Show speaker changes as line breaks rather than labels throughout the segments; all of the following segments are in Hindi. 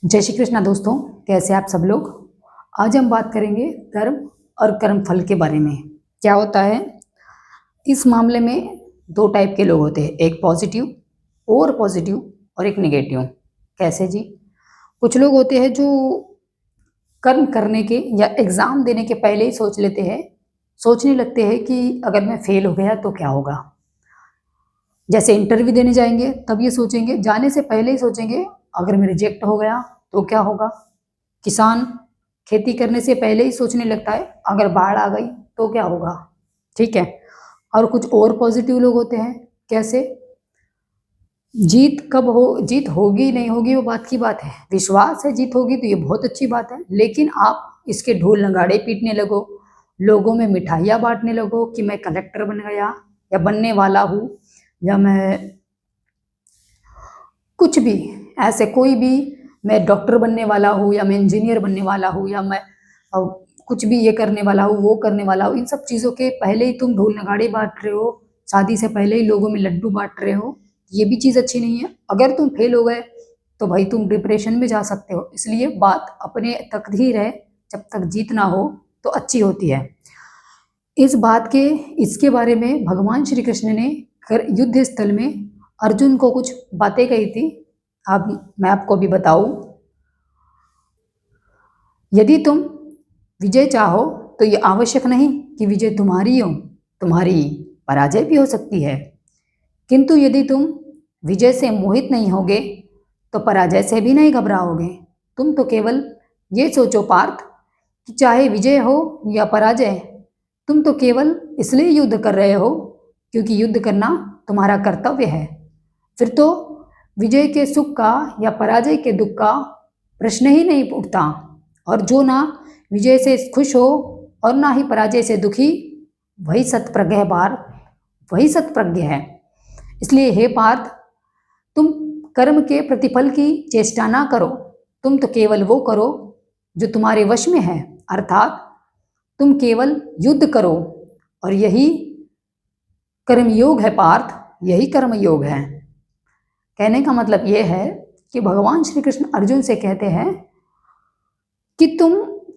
जय श्री कृष्णा दोस्तों, कैसे आप सब लोग। आज हम बात करेंगे कर्म और कर्म फल के बारे में। क्या होता है इस मामले में, दो टाइप के लोग होते हैं, एक पॉजिटिव और एक नेगेटिव। कैसे जी? कुछ लोग होते हैं जो कर्म करने के या एग्ज़ाम देने के पहले ही सोचने लगते हैं कि अगर मैं फेल हो गया तो क्या होगा। जैसे इंटरव्यू देने जाएंगे तब ये सोचेंगे, जाने से पहले ही सोचेंगे अगर मैं रिजेक्ट हो गया तो क्या होगा। किसान खेती करने से पहले ही सोचने लगता है अगर बाढ़ आ गई तो क्या होगा। ठीक है। और कुछ और पॉजिटिव लोग होते हैं। कैसे? जीत होगी नहीं होगी वो बात की बात है, विश्वास है जीत होगी तो ये बहुत अच्छी बात है, लेकिन आप इसके ढोल नगाड़े पीटने लगो, लोगों में मिठाइयाँ बांटने लगो कि मैं कलेक्टर बन गया या बनने वाला हूँ, या मैं कुछ भी ऐसे कोई भी, मैं डॉक्टर बनने वाला हूँ या मैं इंजीनियर बनने वाला हूँ या मैं कुछ भी ये करने वाला हूँ वो करने वाला हूँ, इन सब चीज़ों के पहले ही तुम ढोल नगाड़े बांट रहे हो, शादी से पहले ही लोगों में लड्डू बांट रहे हो, ये भी चीज़ अच्छी नहीं है। अगर तुम फेल हो गए तो भाई तुम डिप्रेशन में जा सकते हो, इसलिए बात अपने तक ही रहे, जब तक जीत ना हो तो अच्छी होती है। इसके बारे में भगवान श्री कृष्ण ने युद्ध स्थल में अर्जुन को कुछ बातें कही थी। अब मैं आपको भी बताऊं, यदि तुम विजय चाहो तो ये आवश्यक नहीं कि विजय तुम्हारी हो, तुम्हारी पराजय भी हो सकती है। किंतु यदि तुम विजय से मोहित नहीं होगे तो पराजय से भी नहीं घबराओगे। तुम तो केवल ये सोचो पार्थ कि चाहे विजय हो या पराजय, तुम तो केवल इसलिए युद्ध कर रहे हो क्योंकि युद्ध करना तुम्हारा कर्तव्य है। फिर तो विजय के सुख का या पराजय के दुख का प्रश्न ही नहीं उठता। और जो ना विजय से खुश हो और ना ही पराजय से दुखी, वही सत्प्रज्ञ है। इसलिए हे पार्थ, तुम कर्म के प्रतिफल की चेष्टा ना करो, तुम तो केवल वो करो जो तुम्हारे वश में है, अर्थात तुम केवल युद्ध करो। और यही कर्मयोग है पार्थ, यही कर्मयोग है। कहने का मतलब ये है कि भगवान श्री कृष्ण अर्जुन से कहते हैं कि तुम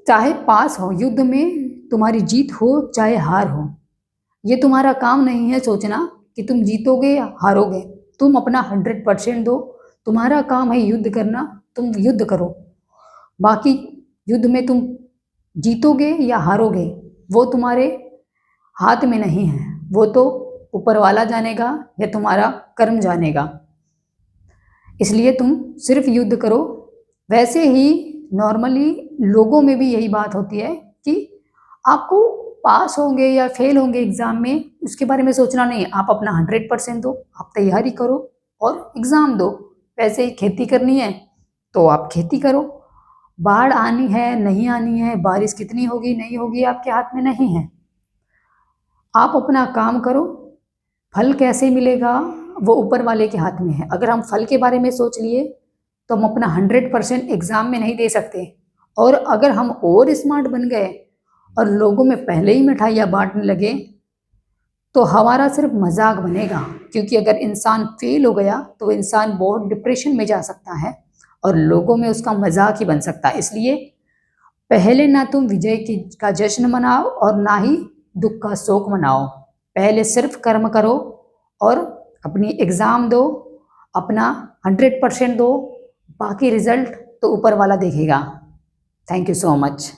चाहे पास हो युद्ध में, तुम्हारी जीत हो चाहे हार हो, ये तुम्हारा काम नहीं है सोचना कि तुम जीतोगे या हारोगे। तुम अपना 100% दो, तुम्हारा काम है युद्ध करना, तुम युद्ध करो। बाकी युद्ध में तुम जीतोगे या हारोगे वो तुम्हारे हाथ में नहीं है, वो तो ऊपर वाला जानेगा या तुम्हारा कर्म जानेगा। इसलिए तुम सिर्फ युद्ध करो। वैसे ही नॉर्मली लोगों में भी यही बात होती है कि आपको पास होंगे या फेल होंगे एग्ज़ाम में, उसके बारे में सोचना नहीं है। आप अपना 100% दो, आप तैयारी करो और एग्ज़ाम दो। वैसे ही खेती करनी है तो आप खेती करो। बाढ़ आनी है नहीं आनी है, बारिश कितनी होगी नहीं होगी, आपके हाथ में नहीं है। आप अपना काम करो, फल कैसे मिलेगा वो ऊपर वाले के हाथ में है। अगर हम फल के बारे में सोच लिए तो हम अपना 100% एग्ज़ाम में नहीं दे सकते। और अगर हम और स्मार्ट बन गए और लोगों में पहले ही मिठाइयाँ बांटने लगे तो हमारा सिर्फ मजाक बनेगा, क्योंकि अगर इंसान फेल हो गया तो इंसान बहुत डिप्रेशन में जा सकता है और लोगों में उसका मजाक ही बन सकता है। इसलिए पहले ना तुम विजय की का जश्न मनाओ और ना ही दुख का शोक मनाओ। पहले सिर्फ कर्म करो और अपनी एग्ज़ाम दो, अपना 100% दो, बाकी रिजल्ट तो ऊपर वाला देखेगा। Thank you so much.